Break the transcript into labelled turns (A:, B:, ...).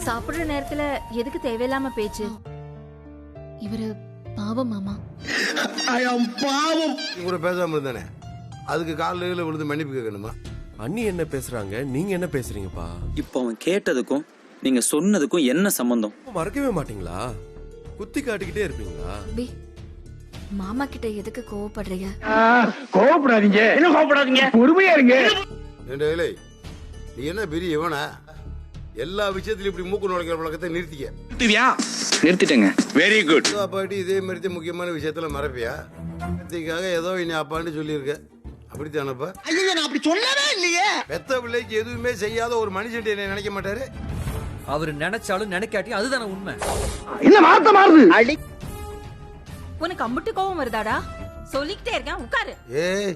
A: சாப்பிடுற நேரத்துல எதுக்கு தேவையில்லாம பேச்சு?
B: இவரு பாவம் மாமா.
C: பாவம் கூட பேசாம இருந்தானே, அதுக்கு காலையில விழுந்து மன்னிப்பு கேட்கணுமா?
D: அண்ணி என்ன பேசுறாங்க, நீங்க என்ன பேசுறீங்கப்பா?
E: இப்போ அவன் கேட்டதுக்கும் நீங்க சொன்னதுக்கும் என்ன சம்பந்தம்?
D: மறக்கவே மாட்டீங்களா? குத்தி காட்டிக்கிட்டே இருப்பீங்களா?
B: மாமா கிட்ட எதுக்கு கோவப்படுறீங்க?
F: கோவப்படாதீங்க. என்ன கோவப்படாதீங்க? பொறுமையா இருங்க.
C: ஏண்டே, நீ என்ன பெரிய இவனா? எல்லா விஷயத்திலும் இப்படி மூக்கு நுழைக்கிற பழக்கத்தை நிறுத்திக்க.
F: நிறுத்திட்டேங்க. Very good.
C: அப்பாட்டி இதே மாதிரி முக்கியமான விஷயத்துல மறப்பியா? அதுக்காக ஏதோ இனி அப்பான்னு சொல்லியிருக்க, அப்படித்தானப்பா?
G: ஐயோ, நான் அப்படி சொல்லவே இல்லையே.
C: பெத்த பிள்ளைக்கு எதுவுமே செய்யாத ஒரு மனுஷன் என்ன நினைக்க மாட்டாரு?
H: அவரு நினைச்சாலும் நினைக்காட்டி அதுதானே உண்மை.
F: என்ன வார்த்தை மாறுது?
A: உனக்கு அம்புட்டு கோவம் வருதாடா? சொல்லிக்கிட்டே இருக்கேன், உட்காரு.
C: ஏய்,